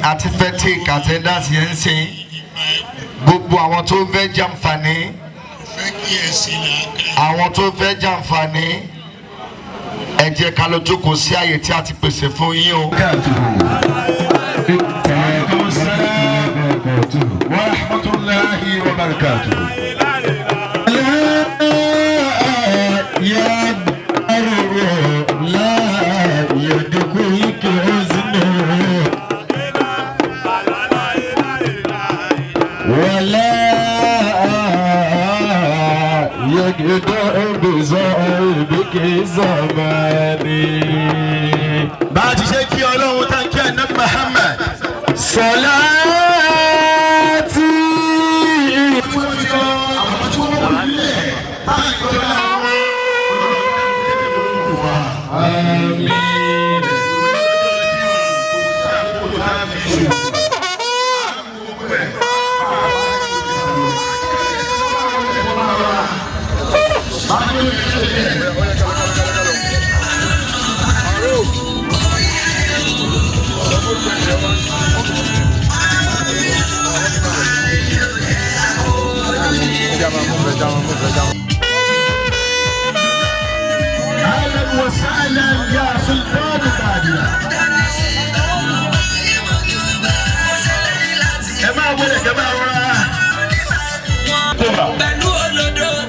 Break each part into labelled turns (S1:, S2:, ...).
S1: àti fẹ́ take attendance yẹn sìn gbogbo àwọn tó fẹ́ jàǹfààní àwọn tó fẹ́ jàǹfààní ẹ jẹ́ ká lọ jókòó sí àyè tí a ti pèsè fún yín o. Wa rahmatullahi wa barakatuh. Báàtì ṣe kí Ọlọ́run tán kí Ànábì Muhammad Sọláàtì. أهلا وسهلا يا سلطان القادرة. كما أقول كما أقول.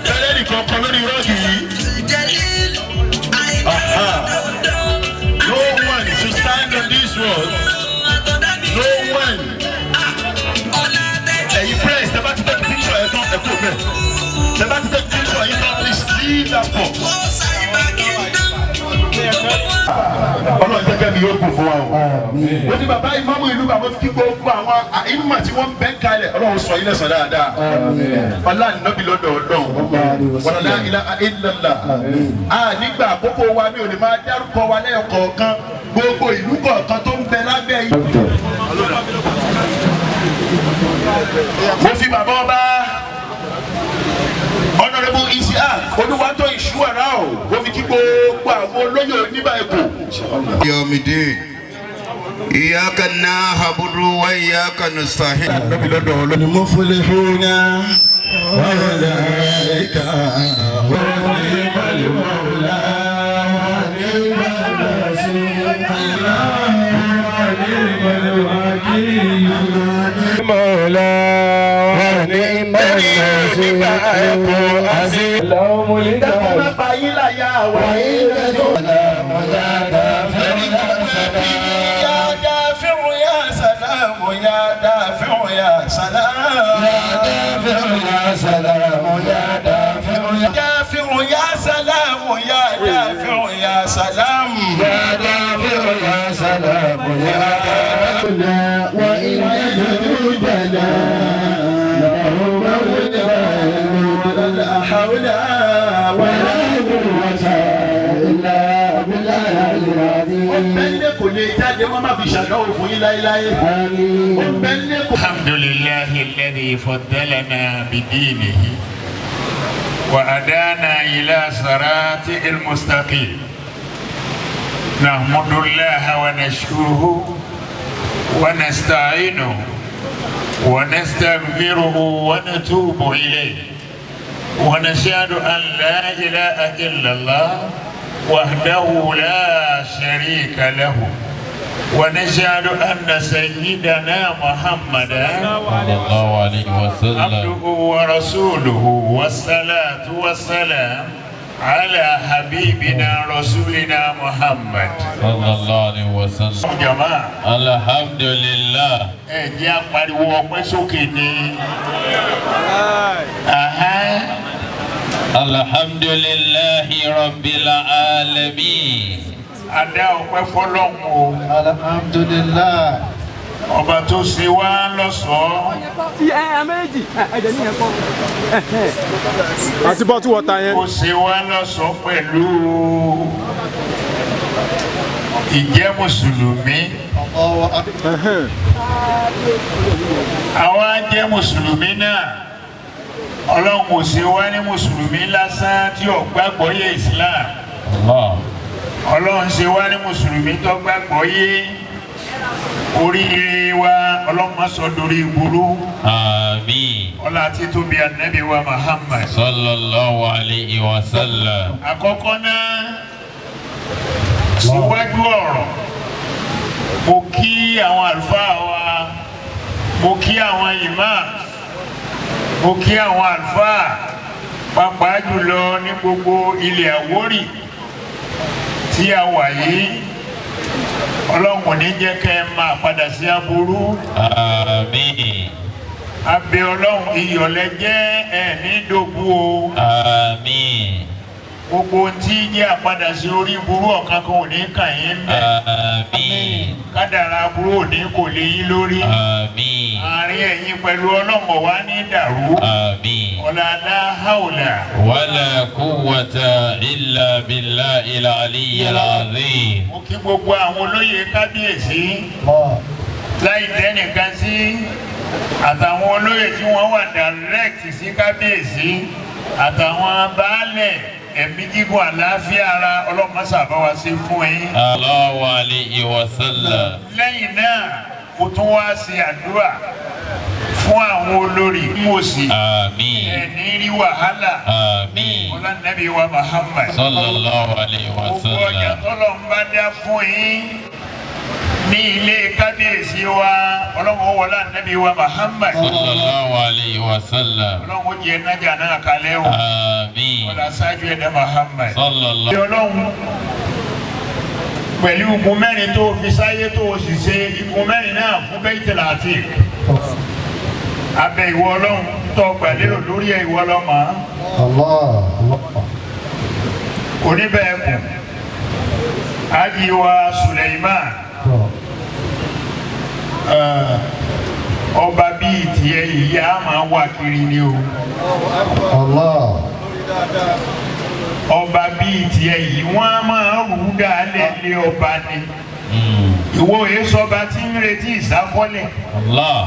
S1: كلامي كلامي راجي. No one should stand on this road. No one. You press. The back to take a picture. I don't have to. The back to take a picture. You don't please leave that box. Ọlọ́run jẹ́ kẹ́mi yóò kún fún wa o. Wọ́n ti bàbá ìmáàmù ìlú bàbá fi gbogbo àwọn ìmọ̀ tí wọ́n bẹ́ kalẹ̀ Ọlọ́run sọ ilé sọ dáadáa. Ọlá nínọ́bì lọ́dọ̀ Ọlọ́run. Wàlá ilaha illallah. Nígbà àkókò wa mi ò lè máa dárúkọ wa lẹ́yọ̀ kọ̀ọ̀kan gbogbo ìlú kọ̀ọ̀kan tó ń bẹ lábẹ́ yìí. Mo fi bàbá ọba Honorable Isiaq Olúwató Ìṣúwàrà o ó fi kí gbogbo àwọn olóyè Oniba Èkó.
S2: Yomide Iyyaka na'budu wa iyyaka nasta'in. Muflihuna wa ulaika wa ni'mal mawla wa ni'mal nasir wa ni'mal wakil mawla wa ni'mal nasir.
S1: Allahumma lidakuma bayila ya wa
S3: الحمد لله الذي فضلنا بدينه وأدانا إلى صراط المستقيم. نحمد الله ونشكره ونستعينه ونستغفره ونتوب إليه ونشهد أن لا إله إلا الله وحده لا شريك له ونشهد أن سيدنا محمدا صلى الله عليه وسلم عبده ورسوله والصلاة والسلام على حبيبنا رسولنا محمد صلى الله عليه وسلم. جماعة الحمد لله. يا قارئ وقسوكني. الحمد لله رب العالمين. Adá ọpẹ́ fọ́lọ́run o.
S1: Alhamdulillah.
S3: Ọba tó ṣe wá lọ́ṣọ̀ọ́.
S4: Méjì ẹ̀jẹ̀ ní ẹ̀kọ́. Àti bọ́tú wọ́ta yẹn.
S3: Ó ṣe wá lọ́ṣọ̀ọ́ pẹ̀lú ìjẹ́ Mùsùlùmí. Àwa jẹ́ Mùsùlùmí náà. Ọlọ́run kò ṣe wá ní Mùsùlùmí lásán tí ó gbàgbọ́ yé Islam. Ọlọ́run ṣe wá ní Mùsùlùmí tó gbàgbọ́ yé oríire wa Ọlọ́run má sọ dorí ìburú.
S5: Àmín.
S3: Ọlá títóbi Ànábì wa Muhammad
S5: Sallallahu alayhi wa sallam.
S3: Àkọ́kọ́ náà síwájú ọ̀rọ̀ mo kí àwọn àlùfáà wa, mo kí àwọn imam, mo kí àwọn àlùfáà pàápàá jùlọ ní gbogbo ilẹ̀ Àwórì tí a wà yìí. Ọlọ́run ní jẹ́ kẹ́ ẹ máa padà sí aburú.
S5: Àmín.
S3: Abẹ́ Ọlọ́run ìyọ̀lẹ́ jẹ́ ẹ̀ ní dògbò o.
S5: Àmín.
S3: Gbogbo tí jẹ́ àpadà sí orí burú ọ̀kan kan ò ní kàn yín bẹ̀.
S5: Àmín.
S3: Kádàrá burú ò ní kò lè yín lórí.
S5: Àmín.
S3: Àárín ẹ̀yin pẹ̀lú Ọlọ́run wá ní dàrú.
S5: Àmín.
S3: Ọ̀làdá haúlà.
S5: Wala quwwata illa billahil aliyyil azim.
S3: Mo kí gbogbo àwọn olóyè kábíyèsí láì dẹ́nìkan sí àtàwọn olóyè tí wọ́n wà direct sí kábíyèsí àtàwọn baálẹ̀ ẹ̀mí gígùn àlàáfíà ara ọlọ́mọṣà bá wa ṣe fún yín.
S5: Sallallahu alayhi wa sallam.
S3: Lẹ́yìn náà mo tún wá ṣe àdúrà fún àwọn olórí mọ̀ọ́sì.
S5: Àmín.
S3: ẹ̀ní rí wàhálà.
S5: Àmín.
S3: Ọlá Nábì wa Muhammad.
S5: Sallallahu alayhi wa
S3: gbogbo ọjà
S5: sallam.
S3: tọ́lọ̀ ń bá dá fún yín ní ilé kábíyèsí wa Ọlọ́run wọlá Nábì wa Muhammad.
S5: Sallallahu alayhi wa sallam.
S3: Ọlọ́run jẹ́ nájà náà kalẹ́ o.
S5: Àmín.
S3: Ọlá sáájú ẹ̀dá Muhammad.
S5: Sallallahu.
S3: Ọlọ́run pẹ̀lú igun mẹ́rin tó fi sáyé tó o sì ṣe igun mẹ́rin náà fún Baitul Atiq. Abẹ ìwọ Ọlọ́run tó gbàlérò lórí ẹ̀ ìwọ lọ́mọ. Oníbẹ̀ẹ̀kùn Ajiwa Suleiman ọba bíi tiẹ̀ yìí a máa wà kiri ni o. Ọba bíi tiẹ̀ yìí wọ́n á máa rú dálẹ̀ lé ọba ni. Ìwọ yìí sọba tí ń retí ìsákọ́lẹ̀.
S5: Allah.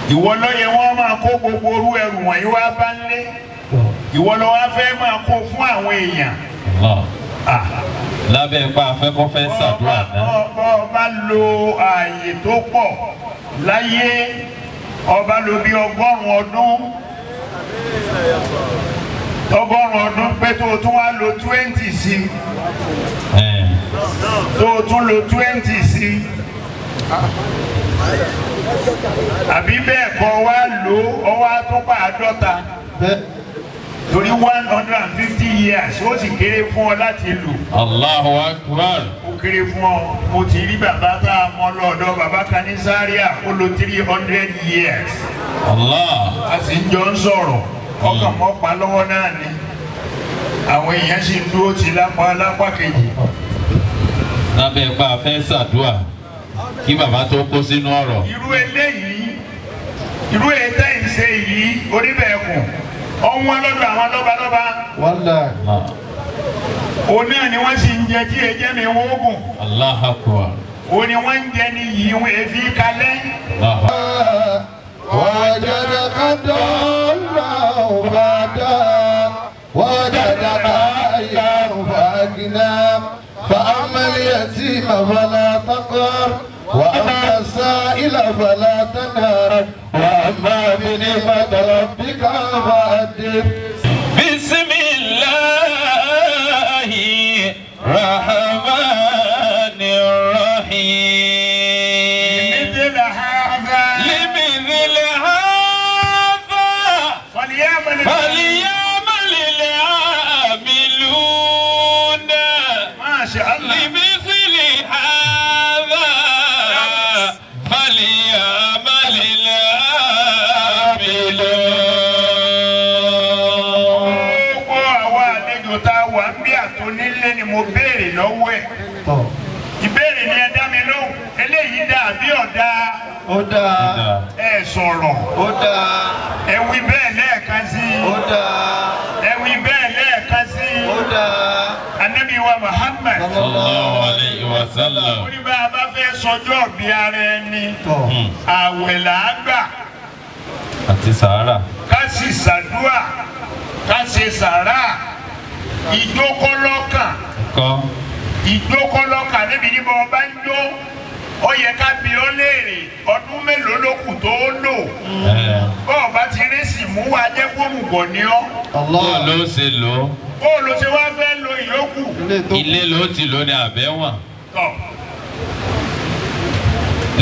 S3: Ìwọ lọ́yẹ wọ́n máa kó gbogbo orú ẹrù wọ̀nyí wá bá ń lé. Ìwọ lọ wá fẹ́ máa kó fún àwọn èèyàn.
S5: Allah. Lábẹ́ ipa afẹ́kọ́ fẹ́ ṣàdúrà náà.
S3: Ọba lo ààyè tó pọ̀ láyé, ọba lo bí 100 ọdún. 100 ọdún pé tó o tún wá lo 20 sí. Tó o tún lo 20 sí. Àbí bẹ́ẹ̀ kọ́ wá lò ó wá tó pa 50. Torí 150 years ó sì kéré fún ọ láti lò.
S5: Allahu Akbar.
S3: Ó kéré fún ọ. Mo ti rí bàbá tá a mọ lọ́dọ̀ bàbá kan ní Zaria ó lo 300 years.
S5: Allah.
S3: A sì ń jọ ń sọ̀rọ̀ ọkàn mọ́ pa lọ́wọ́ náà ni. Àwọn èèyàn sì ń dúró ti lápá kejì.
S5: Lábẹ́ ipa afẹ́ ṣàdúrà kí bàbá tó kó sínú ọ̀rọ̀.
S3: Irú eléyìí, irú ètò ìṣe yìí oníbẹ̀ẹ̀kùn ọ̀hún lọ́dọ̀ àwọn lọ́balọ́ba. Òun náà ni wọ́n sì ń jẹ tí ẹjẹ́ mi wọ́n gùn.
S5: Allahu Akbar.
S3: Òun ni wọ́n ń jẹ ní yìí wọ́n èéfì kalẹ́.
S2: وجدك ضالا فهدى وجدك عائلا فأغنى فأما اليتيم فلا تقهر وأما السائل فلا تنهر وأما بنعمة ربك فحدث.
S5: بسم الله الرحمن الرحيم.
S3: مثل هذا فليعمل
S5: العاملون.
S3: ما شاء الله.
S5: لمثل هذا فليعمل العاملون.
S3: Gbogbo àwọn àlejò tá a wà ń bí àtúnílé ni mo béèrè lọ́wọ́ ẹ̀. Ìbéèrè ni ẹ dá mi lóhùn. Eléyìí dà bí ọ̀dà.
S2: Ó dáa.
S3: Ẹ sọ̀rọ̀.
S2: Ó dáa.
S3: Ẹ wí bẹ́ẹ̀ lẹ́ẹ̀kan sí.
S2: Ó dáa.
S3: Ẹ wí bẹ́ẹ̀ lẹ́ẹ̀kan sí.
S2: Ó dáa.
S3: Ànábì wa Muhammad.
S5: Sallallahu alayhi wa sallam.
S3: Ó ní bá a bá fẹ́ sọjọ́ bí ara ẹni. Àwẹ̀ là á gbà.
S5: Àti sàárà.
S3: Ká sì ṣàdúrà. Ká ṣe sàrà. Ìjókòó lọ́kàn.
S5: Kọ́.
S3: ìjókòlọ́kà níbi ní bọ́ bá ń jó ó yẹ ká bi ọ́ léèrè ọdún mélòó ló kù tó lò bọ́ọ̀ bá ti rí sì mú wa jẹ́ gbómùgọ̀ ní ọ́.
S5: bó ló ṣe lò ó.
S3: bó ló ṣe wá fẹ́ lo ìyókù.
S5: ilé ló ti lò ní àbẹ́wọ̀n.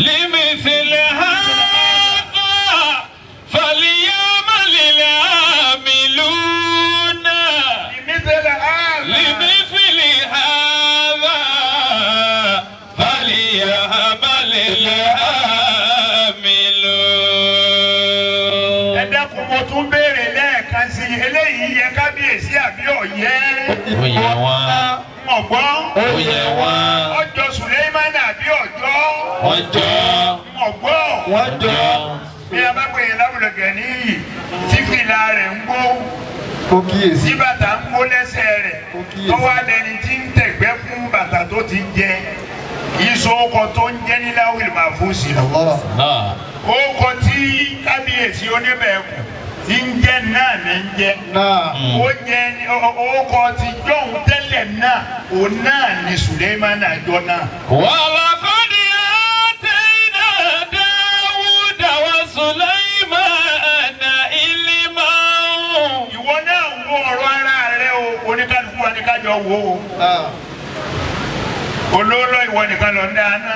S5: límìsílẹ̀ hàbà fàlìyàmàlìlẹ̀ àmìlúnà. límìsílẹ̀ hàbà fàlìyàmàlìlẹ̀ àmìlúnà.
S3: ẹ dákun mo tún béèrè lẹ́ẹ̀kan sí i eléyìí yẹ kábíyèsí àbí ọ̀yẹ́.
S5: ó yẹ wọn.
S3: mọ̀gbọ́n.
S5: ó yẹ wọn.
S3: ọjọ́ Sùlẹ́mánà àbí ọjọ́.
S5: wọ́n jọ.
S3: mọ̀gbọ́n.
S5: wọ́n jọ.
S3: bí a bá pè é láwùjọ níyì tí fìlà rẹ̀ ń gbó.
S2: Ó kíyèsí.
S3: tí bàtà ń gbó lẹ́sẹ̀ rẹ̀. tó wá dẹni tí ń tẹ̀gbẹ́ fún bàtà tó ti jẹ. ìṣòkò tó ń jẹ́ ní láwùjọ máa fún sí i. ó kọ tí kábíyèsí oníbẹ̀ẹ́kù tí ń jẹ́ náà ní ń jẹ́. ó jẹ́ orúkọ tí jọ̀hún tẹ́lẹ̀ náà òun náà ní Sùlẹ́mánà jọ náà.
S5: wàhálà kọ́ni àtẹ̀yìnà Dáwúdà wa Sùlẹ́mánà ìlímà.
S3: ìwọ náà wo ọ̀rọ̀ ara rẹ o oníkálukú wa ní kájọ wo o. olóòlò ìwọ nìkan lọ ń dáná.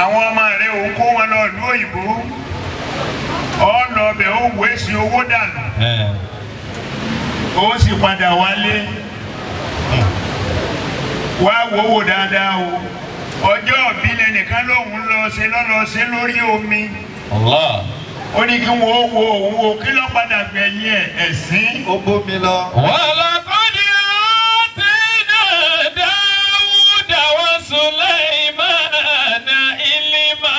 S3: àwọn ọmọ rẹ ò kó wọn lọ ìlú òyìnbó. ọlọ́bẹ̀ ó wéṣí owó dànù ó sì padà wálé wá wòwò dáadáa o ọjọ́ ìbílẹ̀ nìkan lòun lọ ṣe lórí omi ó ní kí wọ́n wo òun o kí ló padà gbẹ̀yìn ẹ̀sìn
S2: ó bómi lọ.
S5: wàhálà kọ́ni àtẹ̀yìnà Dáwúdà wa Sùlẹ́mánà ìlímà.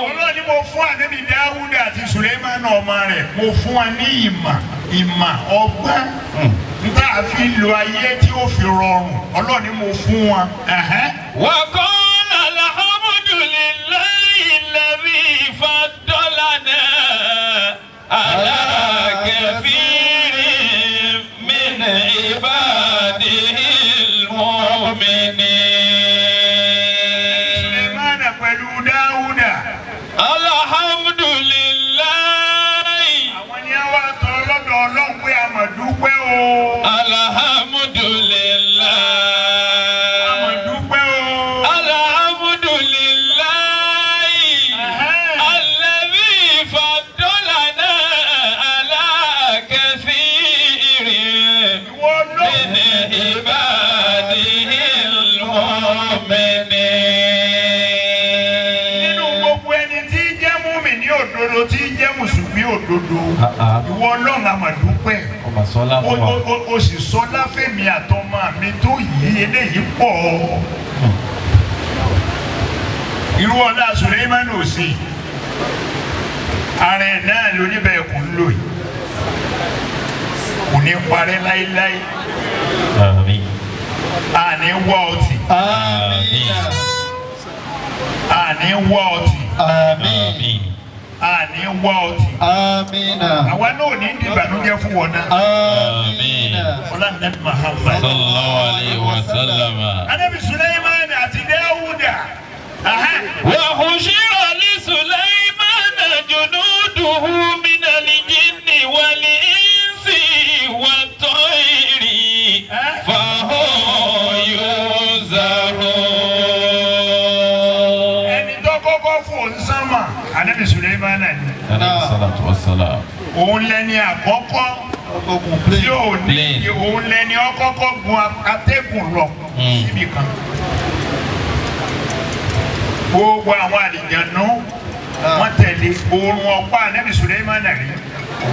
S3: ọlọ́ni mo fún ànábì Dáwúdà àti Sùlẹ́mánà ọmọ rẹ̀ mo fún wa ní ìmọ̀ ọgbọ́n nígbà fi lo ayé tí ó fi rọrùn ọlọ́ni mo fún wa.
S5: wa qala alhamdulillahi alladhi faddalana ala kathirin min ibadihil mu'minin.
S3: Sùlẹ́mánà pẹ̀lú Dáwúdà.
S5: alhamdulillahi.
S3: àwọn ni a wá tọrọ lọ́dọ̀ Ọlọ́run pé a mọ̀ dúpẹ́ o.
S5: alhamdulillahi.
S3: a mọ̀ dúpẹ́ o.
S5: alhamdulillahi. alladhi faddalana ala kathirin min ibadihil mu'minin.
S3: nínú gbogbo ẹni tí jẹ́ mùmínì òdodo tí jẹ́ mùsùlùmí òdodo ìwọ Ọlọ́run a mọ̀ dúpẹ́. o sì sọ láfẹ̀mí àtọmọ mi tó yí eléyìí pọ̀ irú ọlá Sùlẹ́mánà ò sí ààrẹ náà lóníbẹ̀ẹ́kùn ń lò yìí kò ní parẹ́ láéláé àní wọ́ ọtí àní wọ́ ọtí àní wọ́ ọtí àwa náà ní ìdìbànújẹ́ fún wọn náà ọlọ́dún Muhammad
S5: sallallahu alayhi wa sallam.
S3: Ànábì Sùlẹ́mánà àti Dáwúdà.
S5: wa hushira li Sulaymana junuduhu minal jinni wal insi wat tayri fahum yuzarun.
S3: ẹni tó kọ́kọ́ fò ń sánmà Ànábì Sùlẹ́mánà ni.
S5: alayhi salatu wa salam.
S3: òun lẹni àkọ́kọ́ tí òun lẹni ọkọ́kọ́ gun atẹ́gùn lọ síbi kan. gbogbo àwọn àlìjànú wọ́n tẹ̀lé oorun ọ̀pá Ànábì Sùlẹ́mánà rí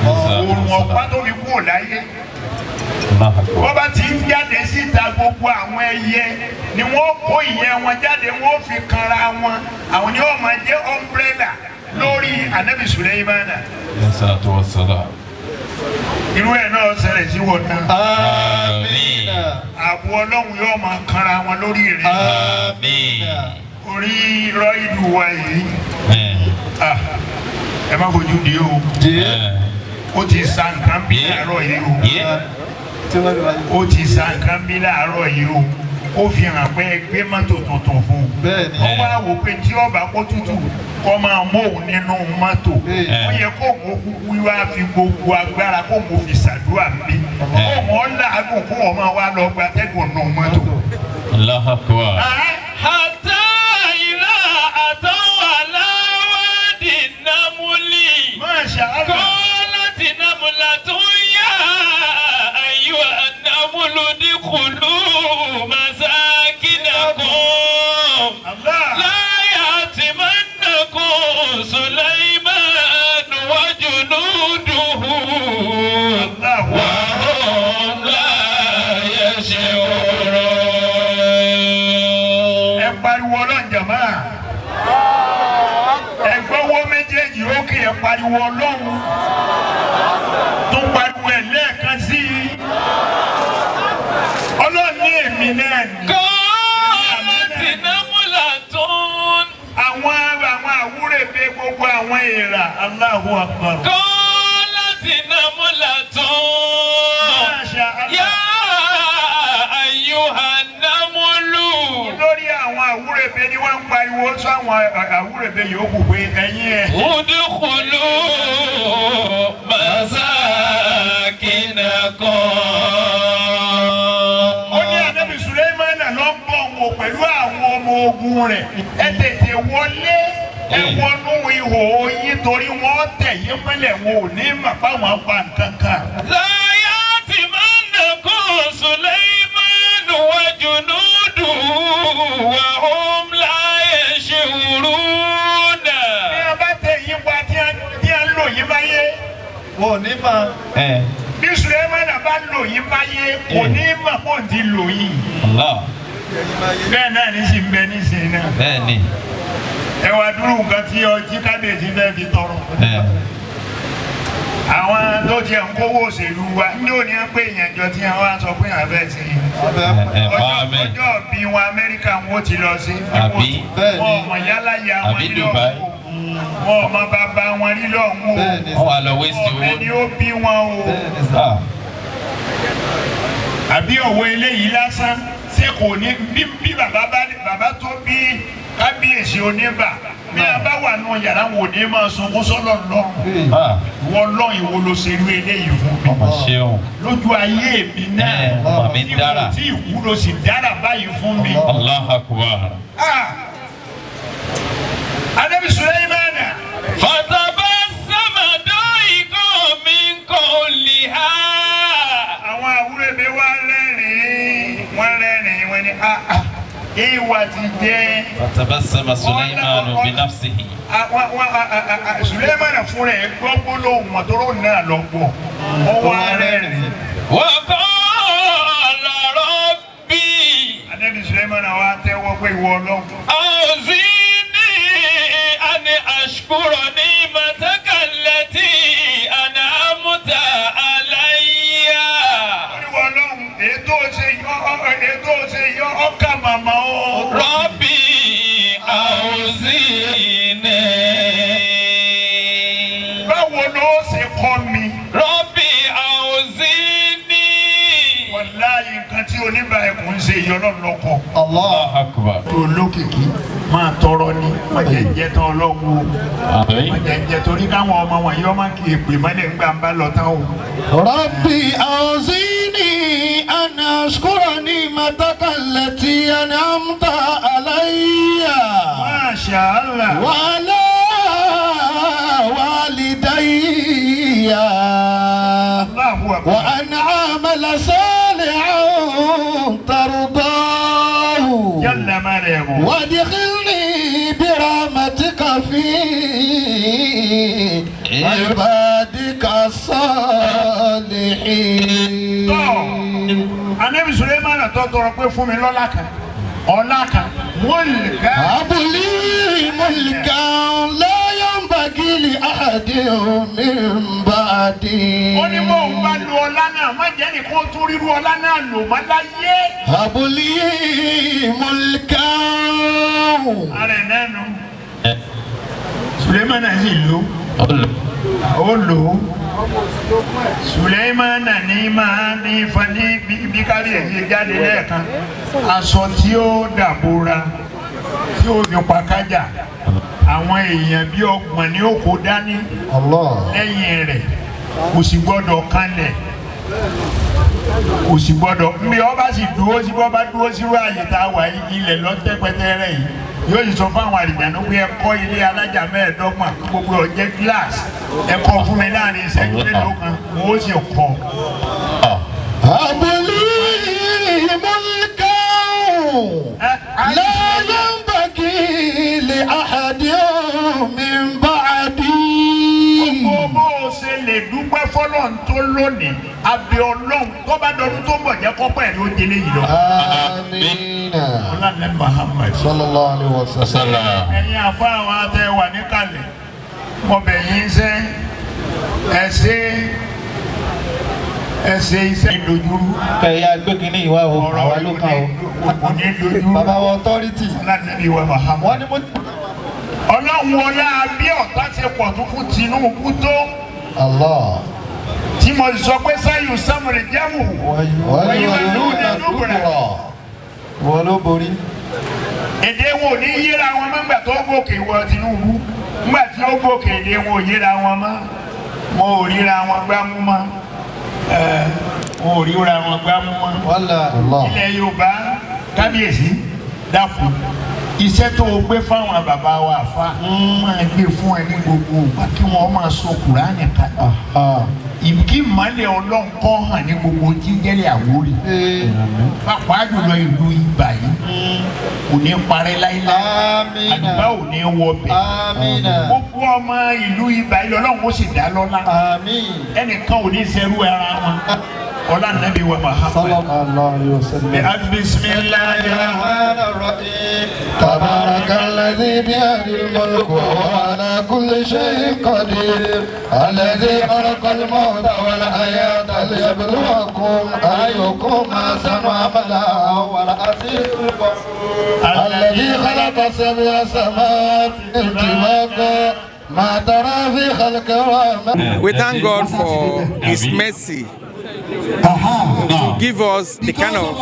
S3: oorun ọ̀pá tó fi kúrò láyé. wọ́n bá ti ń jáde síta gbogbo àwọn ẹyẹ ni wọ́n kó ìyẹ́ wọn jáde wọ́n fi kanra wọn àwọn ni wọ́n máa jẹ́ umbrella lórí Ànábì Sùlẹ́mánà.
S5: salatu wa salam.
S3: irú ẹ̀ náà ṣẹlẹ̀ sí wọn náà.
S5: àmín.
S3: ààbò Ọlọ́run yóò máa kanra wọn lórí rẹ̀.
S5: àmín.
S3: orí irọ́ ìlú wa yìí ẹ má fojú di o ó ti sa nǹkan bí láàárọ̀ yìí o ó ti sa nǹkan bí láàárọ̀ yìí o ó fi hàn pé gbé mọ́tò tuntun fún un.
S2: Bẹ́ẹ̀ni.
S3: Ó wá wò pé tí ọba kó tútù kọ́ máa mú òun nínú mọ́tò. Ó yẹ kó òun wíwá fi gbogbo agbára kó òun fi ṣàdúrà bí. Òun làágùn kó òun máa wá lọ gbatẹ́gùn nù mọ́tò.
S5: Allahu Akbar.
S6: Hatta ila atawala wadi namuli.
S3: Masha Allah.
S6: Qalati namlatun ya ayyuha namulu dikhulu masakinakum.
S3: Allah.
S6: La yatimannakum Sulaiman wa junuduhu.
S3: Allah.
S6: Wa hum la yash'urun.
S3: Pariwo Ọlọ́run jàmá. Ẹgbọ́wọ́ méjèèjì ókè ẹ pariwo Ọlọ́run. Tó pariwo ẹ̀ lẹ́ẹ̀kan sí i. Ọlọ́run ní èmi náà ni.
S6: Qalati namlatun.
S3: Àwọn àwúrẹ̀bẹ gbogbo àwọn èèrà. Allahu Akbar.
S6: Qalati namlatun.
S3: Masha Allah.
S6: Ya ayyuhan namlu.
S3: Lórí àwọn àwúrẹ̀bẹ ni wọ́n ń pariwo sọ àwọn àwúrẹ̀bẹ yòókù pé ẹ̀yin ẹ̀.
S6: Udkhulu masakinakum.
S3: Ó ní Ànábì Sùlẹ́mánà ló ń bọ̀ wò pẹ̀lú àwọn ọmọ ogun rẹ̀. Ẹ tètè wọlé. Ẹ wọnú ihò yín torí wọ́n tẹ̀ yín mọ́lẹ̀ wọn ò ní mà báwọn pa nǹkan kan.
S6: La yatimannakum Sulaiman wa junuduhu wa hum la yash'uruna.
S3: Bí a bá tẹ̀ yín pa tí a ń lò yín báyé.
S2: Wọ́n ò ní máa.
S3: Bí Sùlẹ́mánà bá lò yín báyé kò ní mà kó ti lò yín.
S5: Allah.
S3: Bẹ́ẹ̀ náà ní sì ń bẹ nísìnyí náà.
S5: Bẹ́ẹ̀ni.
S3: Ẹ wá dúró nǹkan tí ọjí kábíyèsí fẹ́ fi tọrọ. Àwọn tó ti ń kówó òṣèlú wa ní òní ń pè yẹn jọ tí wọ́n á sọ pé àbẹ̀ sí i. Ọjọ́ bí wọn Amẹ́ríkà wọn ó ti lọ sí.
S5: Àbí.
S3: Wọ́n ọmọ yálà ya wọn
S5: Àbí
S3: rí
S5: Dubai.
S3: lọ́wọ́. Wọ́n ọmọ bàbá wọn rí lọ́wọ́.
S5: Wọ́n wà lọ wéṣì
S3: Ọmọ ẹni
S5: owó.
S3: ó bí wọn o. Àbí òwe eléyìí lásán ṣé kò ní bí bàbá tó bí kábíyèsí Oniba bí a bá wà nù yàrá wò ní máa sunkún sọ́lọ̀ lọ́rùn wọ́n lọ́ ìwo ló ṣe irú eléyìí fún mi.
S5: Ọmọ ṣeun.
S3: Lójú ayé mi náà
S5: ọmọ mi dára.
S3: tí ìwúlò sì dára báyìí fún mi.
S5: Allahu Akbar.
S3: Ànábì Sùlẹ́mánà.
S6: Fatabassama da'iqan min qawliha.
S3: Àwọn àwúrẹ́ mi wá rẹ́rìn-ín wọ́n ní ìwà ti jẹ́.
S5: Fatabassama Sulaiman bi nafsihi.
S3: Sùlẹ́mánà fún rẹ̀ gbọ́ gbólóhùn mọ̀tòrò náà lọ pọ̀. Wọ́n wá rẹ́rìn-ín.
S6: Wa qala rabbi.
S3: Ànábì Sùlẹ́mánà wá tẹ́wọ́ pé ìwọ Ọlọ́run.
S6: Awzini an ashkura ni'mataka allati an'amta alayya.
S3: Ìwọ Ọlọ́run ètò ṣe yọ ọkà màmá o.
S6: Rabbi awzini.
S3: Báwo ló ṣe kọ́ mi?
S6: Rabbi awzini.
S3: Wàláyé nǹkan tí Oniba ẹkùn ń ṣe ìyọ́nà lọ́kọ̀.
S5: Allahu Akbar.
S3: Olókìkí máa tọrọ ni wọ́n jẹ́ jẹ́ tán ọlọ́run o.
S5: Àbí.
S3: Wọ́n jẹ́ jẹ́ torí káwọn ọmọ wọn yọ máa kì í pè mọ́lẹ̀ ńgbà ń bá lọ tán o.
S7: Rabbi awzini an ashkura ni'mataka allati an'amta alayya
S3: Masha Allah.
S7: wa ala walidayya
S3: Allahu
S7: wa
S3: Akbar.
S7: an a'mala salihan tardahu
S3: Yalla Mariamu.
S7: وادخلني برحمتك في عبادك الصالحين.
S3: Ànábì Sùlẹ́mánà tó tọrọ pé fún mi lọ́lá kan ọlá kan mọ́lìkà.
S7: abúlé mọ́lìkà لا ينبغي لأحد من بعدي.
S3: Ó ní mò ń bá lu ọlá náà má jẹ́ nìkan tún rírú ọlá náà lò má láyé.
S7: abúlé mọ́lìkà.
S3: Ààrẹ nẹ́nu. Sùlẹ́mánà sì lò ó lò ó Suleimana ní máa ní fani bí kábíyèsí jáde lẹ́ẹ̀kan aṣọ tí ó dàbora tí ó fi pàkájà àwọn èèyàn bí ọgbọ̀n ní òkú dání lẹ́yìn rẹ̀ kò sì gbọ́dọ̀ kanlẹ̀ kò sì gbọ́dọ̀ bí ọba sì dúró sí bọ́ba dúró sírú àyè tá a wà ilẹ̀ lọ́tẹ́pẹ́tẹ́rẹ́ yìí yóò sì sọ fún àwọn àrìjànú pé ẹ kọ́ ilé alájà 25 gbogbo ọ̀jẹ́ gíláàsì ẹ kọ́ fún mi láàrin ìṣẹ́jú mélòó kan mo ó sì kọ́.
S7: Abuli mulka la yanbaghi li ahadin min ba'di.
S3: Gbogbo ṣe lè dúpẹ́ fọ́lọ́run tó lónìí abẹ́ ọlọ́run tó bá dọdún tó ń bọ̀ jẹ́ kọ́pẹ́ ẹ̀ ló délé yìí lọ.
S7: Amina.
S3: Ọlọ́run Muhammad
S7: Sallallahu alaihi wasallam.
S3: Ẹ̀yin àfa àwọn atẹ wà níkàlẹ̀ mo bẹ̀ yín sẹ́ ẹ ṣe iṣẹ́ ìdojúrú.
S5: Kẹ̀yà gbẹ́kìnní ìwà o, àwa ló kàn o.
S3: Kò ní dojú.
S7: Bàbá wa authority.
S3: Ọlọ́run Muhammad. Ọlọ́run ọlá bí ọ̀tá ṣe pọ̀ tó fún Tinubu tó.
S7: Allah.
S3: Tí mo sọ pé sáyù sámúrì jẹ́mù.
S7: Wọ́n yóò dúbúrà. Wọ́n ló borí.
S3: Èdè wo ní yíra wọn mọ́ nígbà tó gòkè wọ Tinubu. Nígbà tí ó gòkè èdè wo yíra wọn mọ́. Mo ò ríra wọn gbámú mọ́. Mo ò ríra wọn gbámú mọ́. Ilẹ̀ Yorùbá kábíyèsí dákun. Iṣẹ́ tó o gbé fáwọn bàbá wa fa máa gbé fún ẹ ní gbogbo ìgbà kí wọ́n máa sọ Kùránì ká. Kí ìmọ̀lẹ̀ Ọlọ́run kọ́ hàn ní gbogbo tí ń jẹ́lẹ̀ Àwórì. Pàápàá jùlọ ìlú Ìbà yìí kò ní parẹ́ láíláí. Àdúgbò ò ní wọbẹ̀. Gbogbo ọmọ ìlú Ìbà yìí Ọlọ́run ó sì dá lọ́lá. Ẹnìkan ò ní ṣerú ara wọn. Ọlá nàbí wa Muhammad.
S7: Bismillahirrahmanirrahim. Tabarakalladhi biyadihil mulku wa ala kulli shay'in qadir. Alladhi khalaqal mawta wal hayata liyabluwakum ayyukum ahsanu amala wal azizul ghafur. Alladhi khalaqa sab'a samawati tibaqa.
S4: We thank God for His mercy to give us the kind of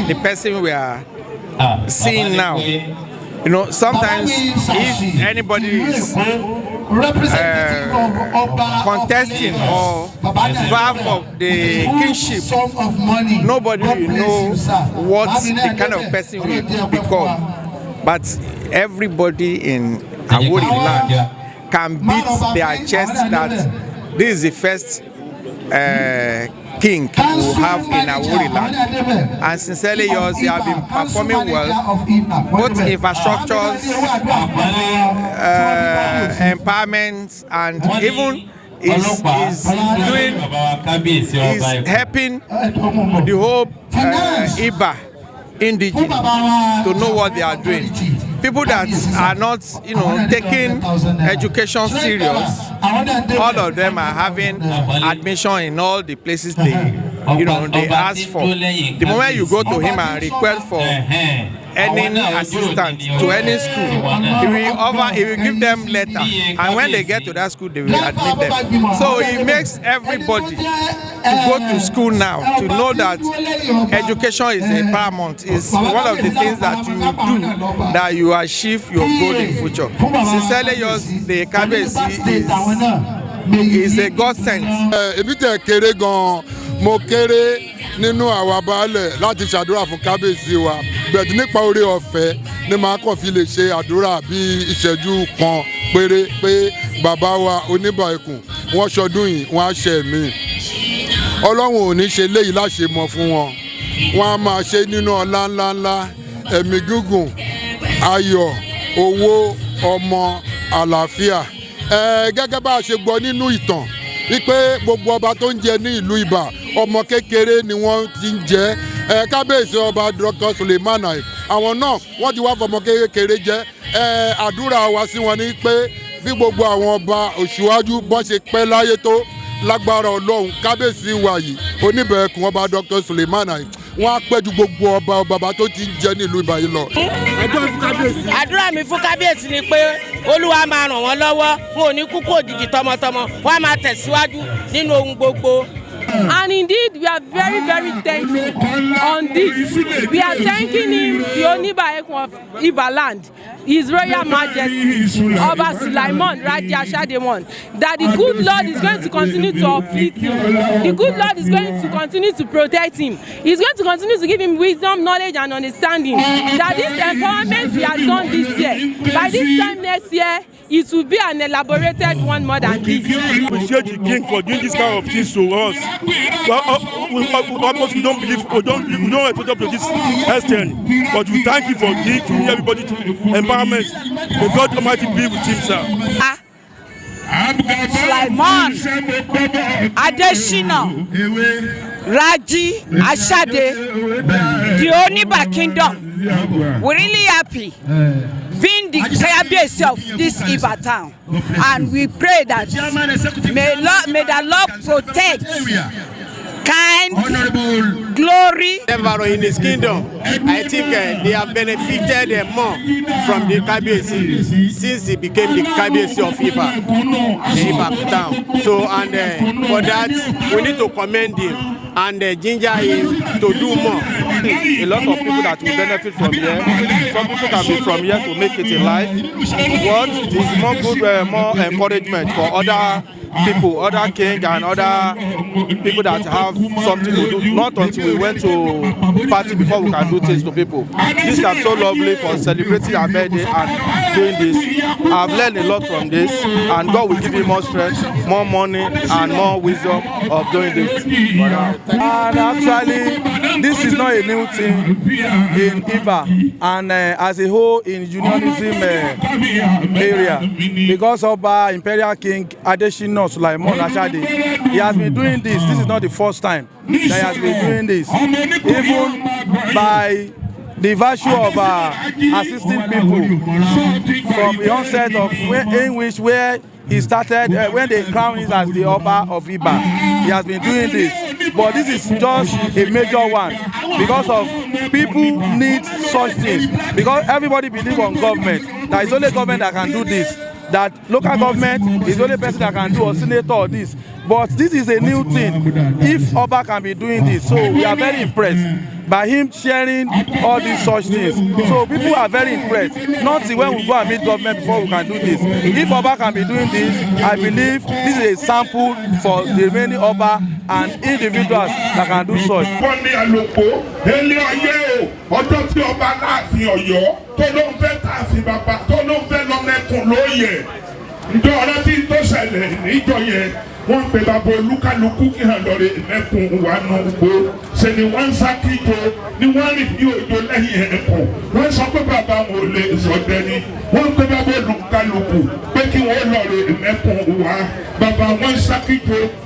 S4: the person we are seeing now. You know, sometimes if anybody is contesting or vow for the kingship, nobody will know what the kind of person will become. But everybody in Awori land can beat their chest that this is the first king we have in Awori land. And sincerely yours, you have been performing well, both infrastructures, empowerment, and even is helping the whole Iba indigene to know what they are doing. People that are not, taking education serious, all of them are having admission in all the places they ask for. The moment you go to him and request for any assistant to any school, he will give them letter, and when they get to that school, they will admit them. So it makes everybody to go to school now to know that education is a paramount. It's one of the things that you do that you achieve your goal in future. Sincerely yours, the Kabesi is a God sent.
S8: Ebi tẹ kéré gan, mo kéré nínú àwa baálẹ̀ láti ṣàdúrà fún kábíyèsí wa. Bẹ̀ẹ̀ nípa oore ọ̀fẹ́ ni màá kàn fi lè ṣe àdúrà bí ìṣẹ́jú kan péré pé bàbá wa Oniba wọ́n ṣọdún yìí wọ́n á ṣe mí. Ọlọ́run ò ní ṣe léyìí láṣẹ mọ́ fún wọn. Wọ́n á máa ṣe nínú ọlá ńláńlá, ẹ̀mí gígùn, ayọ̀, owó, ọmọ, àlàáfíà. Gẹ́gẹ́ bá a ṣe gbọ́ nínú ìtàn wípé gbogbo ọba tó ń jẹ ní ìlú Ìbà ọmọ kékeré ni wọ́n ti ń jẹ. Kábíyèsí ọba Dr. Suleiman àwọn náà wọ́n ti wá fọmọ kékeré jẹ. Àdúrà wa sí wọn ni pé bí gbogbo àwọn ọba òṣìwájú bọ́n ṣe pẹ́ láyé tó lágbára Ọlọ́run kábíyèsí wa yìí Oniba ọba Dr. Suleiman wọ́n á pẹ́ ju gbogbo ọba bàbá tó ti ń jẹ nílùú ìbàyí lọ.
S9: àdúrà mi fún kábíyèsí ni pé olúwa máa ràn wọ́n lọ́wọ́ wọn ò ní kú kó òjijì tọmọtọmọ wọ́n á máa tẹ̀síwájú nínú ohun gbogbo.
S10: And indeed, we are very, very thankful on this. We are thanking him, the Oniba of Iba land, His Royal Majesty, Oba Sulaiman Raji Ashadewon, that the good Lord is going to continue to uplift him. The good Lord is going to continue to protect him. He's going to continue to give him wisdom, knowledge, and understanding. That this empowerment he has done this year, by this time next year, it will be an elaborated one more than this.
S11: We appreciate the king for doing this kind of things to us. We don't believe, we don't expect up to this extent, but we thank you for giving everybody empowerment. May God Almighty be with him, sir.
S9: Sulaiman Adeshina Raji Ashade, the Oniba kingdom. We're really happy being the Kabiyesi of this Iba town, and we pray that may the Lord protect kind, glory.
S4: In his kingdom, I think they have benefited more from the Kabiyesi since he became the Kabiyesi of Iba, the Iba town. So, and for that, we need to commend him and ginger him to do more.
S12: A lot of people that will benefit from here. Some people can be from here to make it in life. What is more good, more encouragement for other people, other king and other people that have something to do. Not until we went to party before we can do things to people. This is so lovely for celebrating our birthday and doing this. I've learned a lot from this, and God will give you more strength, more money, and more wisdom of doing this.
S13: And actually, this is not a new thing in Iba and as a whole in unionism area, because of Imperial King Adeshina Sulaiman Ashade, he has been doing this. This is not the first time that he has been doing this. Even by the virtue of assisting people from the onset of where he started, when they crowned him as the Oba of Iba, he has been doing this. But this is just a major one because of people need such things. Because everybody believes on government. That it's only government that can do this. That local government is the only person that can do, or senator or this. But this is a new thing. If Oba can be doing this, so we are very impressed by him sharing all these such things. So people are very impressed. Not when we go and meet government before we can do this. If Oba can be doing this, I believe this is a sample for the remaining Oba and individuals that can do such.
S14: Ọjọ́ tí ọba láàfin Ọ̀yọ́ tó ló ń fẹ́ tààfin bàbá tó ló ń fẹ́ lọ́mẹ́kùn lóye ǹjọ́ ọ̀rẹ́ tí tó ṣẹlẹ̀ níjọ yẹn wọ́n pe bàbá olúkálukú kí hàn lọ́rẹ́ ẹ̀mẹ́kùn wà nù gbó ṣe ni wọ́n ń sá kíjo ni wọ́n rìn ní òjò lẹ́yìn ẹ̀kọ́ wọ́n sọ pé bàbá wọn ò lè sọdẹ ni wọ́n pe bàbá olúkálukú pé kí wọ́n lọ́rẹ́ ẹ̀mẹ́kùn wà bàbá wọn sá kíjo